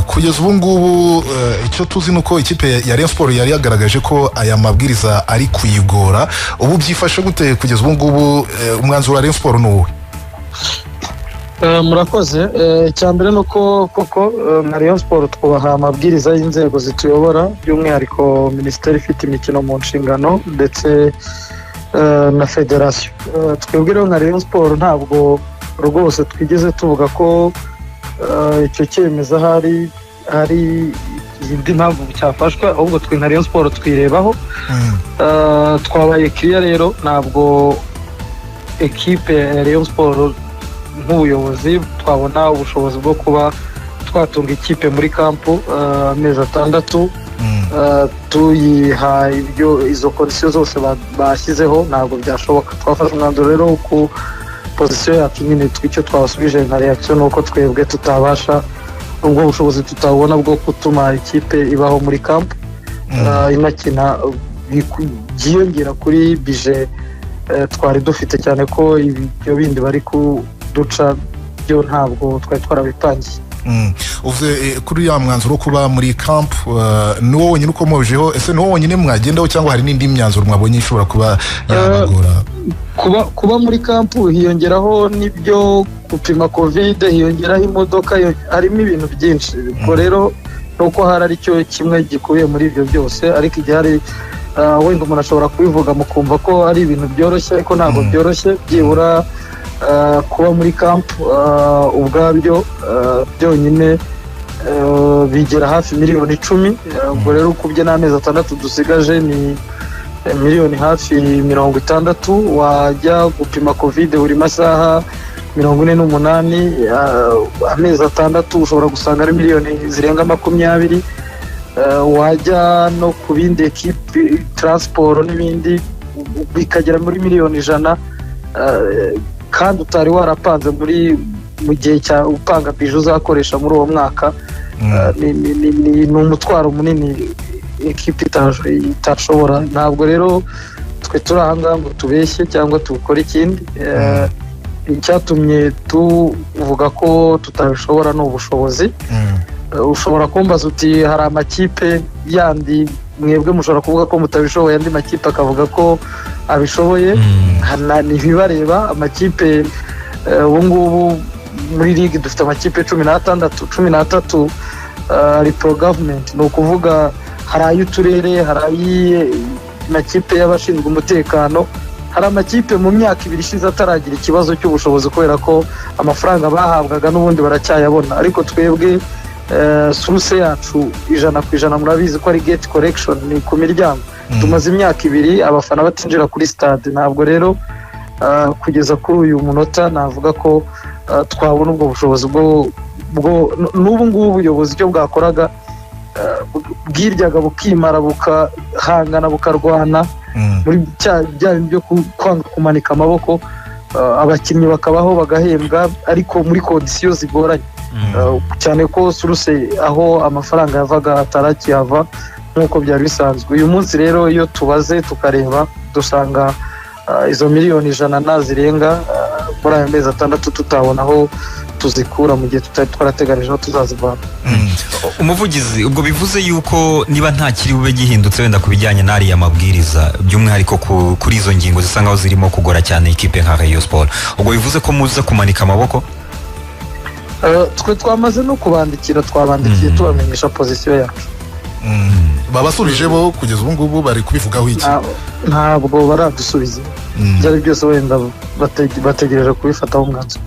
kugeza ubu ngubu icyo tuzi nuko ikipe ya Rayon Sport yari yagaragaje ko aya mabwiriza ari kuyigora. Ubu byifashe gute kugeza ubu ngubu, umwanzuro wa Rayon Sport nuwe? Murakoze. Cyambere nuko koko na Rayon Sport twubaha amabwiriza y'inzego zituyobora, by'umwihariko Minisiteri ifite imikino mu nshingano ndetse na federasiyo. Twebwe rero nka Rayon Sport ntabwo rwose twigeze tuvuga ko icyo cyemezo hari indi mpamvu cyafashwe, ahubwo twe nka Rayon Sport twirebaho. Twabaye clear rero, ntabwo ekipe ya Rayon Sport nk'ubuyobozi twabona ubushobozi bwo kuba twatunga ikipe muri kampu amezi 6 tuyiha izo kondisiyo zose bashyizeho, ntabwo byashoboka. Twafashe umwanzuro rero ku pozisiyo yacu nyine twicyo twabasubije nka reaction nuko twebwe tutabasha ubwo bushobozi tutabona bwo gutuma ikipe ibaho muri kampu inakina byiyongera kuri bije twari dufite, cyane ko ibyo bindi bari kuduca byo ntabwo twari twarabipangiye. Uvuze kuri ya mwanzuro kuba muri camp, ni wowe nyine ukomojeho, ese ni wowe nyine mwagendaho cyangwa hari n'indi myanzuro mwabonye ishobora kuba yabagora? Kuba muri camp hiyongeraho n'ibyo gupima covid, hiyongeraho imodoka, harimo ibintu byinshi. Ubwo rero nuko hari ari cyo kimwe gikubiye muri ibyo byose, ariko igihe hari wenda umuntu ashobora kubivuga mukumva ko ari ibintu byoroshye, ariko ntabwo byoroshye. Byibura kuba muri camp ubwabyo byonyine bigera hafi miliyoni 10. Ubwo rero ukubye n'amezi 6 dusigaje ni miliyoni hafi 60. Wajya gupima covid buri masaha 48, amezi 6 ushobora gusanga ari miliyoni zirenga 20. Wajya no ku bindi ekipe transport n'ibindi bikagera muri miliyoni 100, kandi utari warapanze mu gihe cya upanga bije uzakoresha muri uwo mwaka. Ni umutwaro munini ekipe itashobora. Ntabwo rero twe turi ahangaha ngo tubeshye cyangwa tukore ikindi. Icyatumye tuvuga ko tutabishobora ni ubushobozi. Ushobora kumbaza uti hari amakipe yandi mwebwe mushobora kuvuga ko mutabishoboye, andi makipe akavuga ko abishoboye. Ntibibareba amakipe. Ubu ngubu muri ligue dufite amakipe 13 ari pro government, ni ukuvuga hari ay'uturere, hari amakipe y'abashinzwe umutekano. Hari amakipe mu myaka 2 ishize ataragira ikibazo cy'ubushobozi kubera ko amafaranga bahabwaga n'ubundi baracyayabona. Ariko twebwe source yacu 100% murabizi ko ari gate collection, ni ku miryango. Tumaze imyaka 2 abafana batinjira kuri stade. Ntabwo rero kugeza kuri uyu munota navuga ko twabona ubwo bushobozi bwo n'ubu ngubu ubuyobozi cyo bwakoraga bwiryaga bukimara bukahangana bukarwana muri byo kwanga kumanika amaboko, abakinnyi bakabaho bagahembwa ariko muri kondisiyo zigoranye, cyane ko suruse aho amafaranga yavaga atarakiyava nk'uko byari bisanzwe. Uyu munsi rero iyo tubaze tukareba dusanga izo miliyoni 100 nazirenga muri aya mezi 6 tutabona aho tuzikura mu gihe tutari twarateganije aho tuzazivana. Umuvugizi, ubwo bivuze yuko niba nta kiri bube gihindutse wenda kubijyanye n'ari ya mabwiriza by'umwihariko kuri izo ngingo zisangaho zirimo kugora cyane ikipe nka Rayon Sport, ubwo bivuze ko muza kumanika amaboko? Twe twamaze no kubandikiye tubamenyesha pozisiyo yacu. Babasubije bo kugeza ubu ngubu bari kubivugaho iki? Ntabwo baradusubiza. Byari byose wenda bategereje kubifataho umwanzuro.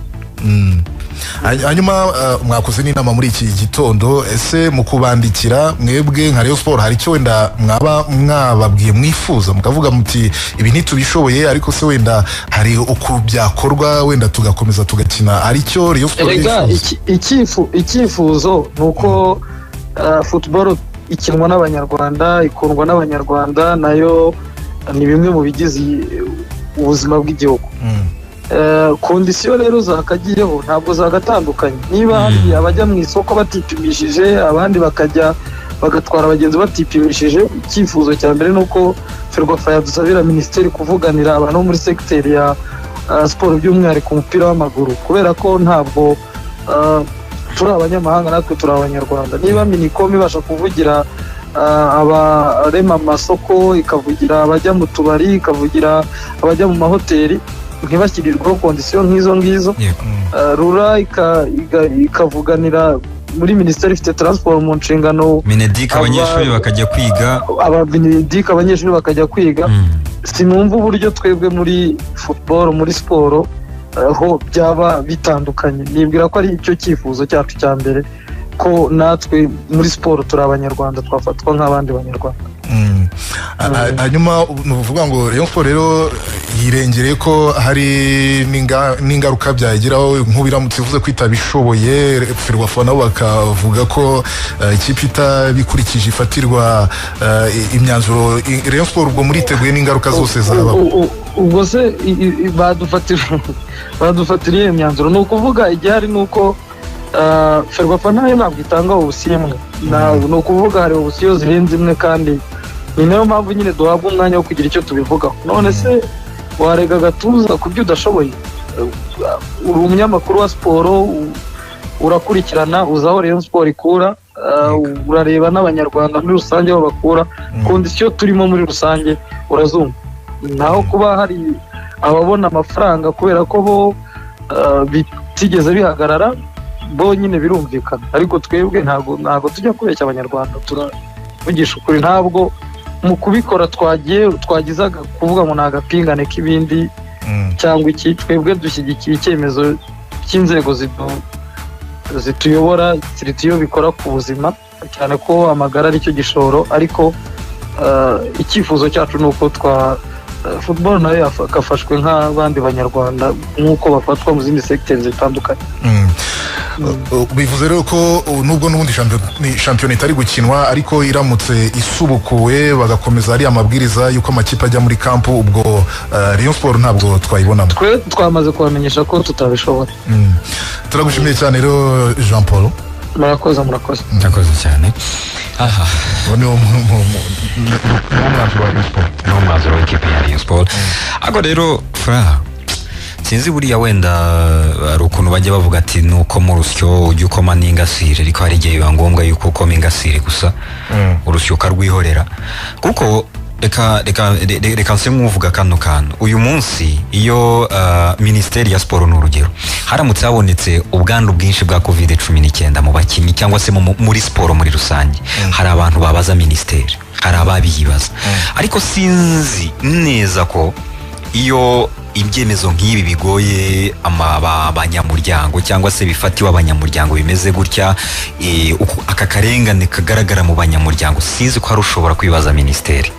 Hanyuma mwakoze n'inama muri iki gitondo, ese mu kubandikira mwebwe nka Rayon Sport hari icyo wenda mwababwiye mwifuza mukavuga muti ibi ntitubishoboye ariko se wenda hari uko byakorwa wenda tugakomeza tugakina, ari cyo Rayon Sport icyifuzo nuko football ikinwa n'abanyarwanda, ikundwa n'abanyarwanda, nayo ni bimwe mu bigize ubuzima bw'igihugu. Kondisiyo rero zakagiyeho ntabwo zagatandukanye. Niba hari abajya mu isoko batipimishije, abandi bakajya bagatwara abagenzi batipimishije, icyifuzo cya mbere nuko Ferwafa yadusabira Minisiteri kuvuganira abantu muri secteur ya sport by'umwihariko umupira w'amaguru, kubera ko ntabwo turi abanyamahanga natwe turi abanyarwanda. Niba Minicom ibasha kuvugira abarema amasoko, ikavugira abajya mu tubari, ikavugira abajya mu mahoteli, ntibashyirirweho kondisiyo nk'izo ngizo, rura ikavuganira muri minisiteri ifite transport mu nshingano, Minedik abanyeshuri bakajya kwiga, Minedik abanyeshuri bakajya kwiga. Sinumva uburyo twebwe muri football, muri siporo ho byaba bitandukanye. Nibwira ko ari icyo cyifuzo cyacu cya mbere, ko natwe muri siporo turi abanyarwanda, twafatwa nk'abandi banyarwanda. Hanyuma ni ukuvuga ngo Rayon Sport rero yirengereye ko hari n'ingaruka byayigiraho, nk'ubiramutse ivuze ko itabishoboye, Ferwafa nabo bakavuga ko ikipe itabikurikije ifatirwa imyanzuro. Rayon Sport ubwo muriteguye n'ingaruka zose zabaho? Ubwo se badufatiriye imyanzuro, ni ukuvuga igihari ni uko Ferwafa nayo ntabwo itanga ubusiyo imwe, ni ukuvuga hari ubusiyo zirenze imwe, kandi ni nayo mpamvu nyine duhabwa umwanya wo kugira icyo tubivugaho. None se warega agatuza ku byo udashoboye? Uri umunyamakuru wa siporo, urakurikirana, uzi aho Rayon Sport ikura, urareba n'abanyarwanda muri rusange aho bakura, kondisiyo turimo muri rusange urazumva. Naho kuba hari ababona amafaranga kubera ko bo bitigeze bihagarara, bo nyine birumvikana, ariko twebwe ntabwo tujya kubeshya abanyarwanda, turavugisha ukuri. Ntabwo mu kubikora twagizaga kuvuga ngo ni agapingane k'ibindi cyangwa iki. Twebwe dushyigikiye icyemezo cy'inzego zituyobora, iyo bikora ku buzima, cyane ko amagara aricyo gishoro, ariko icyifuzo cyacu ni uko football nayo yafashwe nk'abandi banyarwanda nk'uko bafatwa mu zindi sectors zitandukanye. Bivuze rero ko nubwo n'ubundi shampiyona itari gukinwa, ariko iramutse isubukuwe bagakomeza ari amabwiriza y'uko amakipe ajya muri kampu, ubwo Rayon Sport ntabwo twayibonamo. Twe twamaze kubamenyesha ko tutabishobora. Turagushimiye cyane rero Jean Paul. Murakoze cyane. Aha, niwo mwanzuro w'ikipe ya Rayon Sport. Ako rero Fra, sinzi buriya wenda ari ukuntu bajya bavuga ati nuko mu rusyo ujya ukoma n'ingasire, ariko hari igihe biba ngombwa yuko ukoma ingasire gusa, urusyo ukarwihorera. Kuko reka nse nk'uvuga kano kantu, uyu munsi iyo minisiteri ya siporo n'urugero haramutse habonetse ubwandu bwinshi bwa COVID-19 mu bakinnyi cyangwa se muri siporo muri rusange, hari abantu babaza minisiteri, hari ababiyibaza, ariko sinzi neza ko iyo ibyemezo nk'ibi bigoye abanyamuryango cyangwa se bifatiwe abanyamuryango bimeze gutya, aka karengane kagaragara mu banyamuryango, sinzi ko hari ushobora kwibaza minisiteri.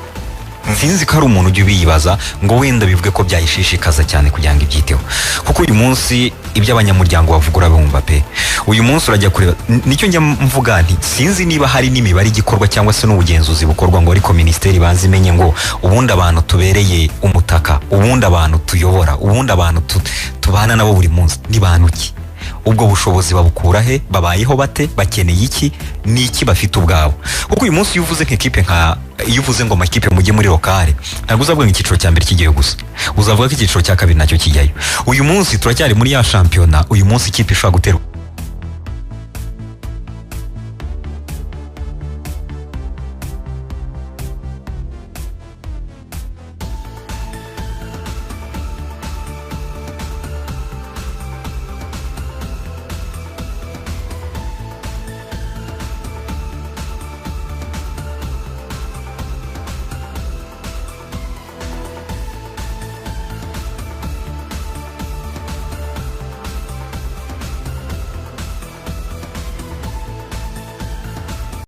Sinzi ko hari umuntu ujya ubiyibaza ngo wenda bivuge ko byayishishikaza cyane kugira ngo ibyiteho, kuko uyu munsi ibyo abanyamuryango bavuga urabumva pe. Uyu munsi urajya kureba, nicyo njya mvuga nti sinzi niba hari n'imibare igikorwa cyangwa se n'ubugenzuzi bukorwa ngo ariko minisiteri banze imenye ngo ubundi abantu tubereye umutaka, ubundi abantu tuyobora, ubundi abantu tubana nabo buri munsi ni bantu ki, ubwo bushobozi babukura he, babayeho bate, bakeneye iki, n'iki bafite ubwabo. Kuko uyu munsi iyo uvuze nk'ikipe iyo uvuze ngo amakipe mujye muri lokale, ntabwo uzavuga ngo icyiciro cya mbere kigiye gusa, uzavuga ko icyiciro cya kabiri nacyo kijyayo. Uyu munsi turacyari muri ya shampiyona, uyu munsi ikipe ishobora gutera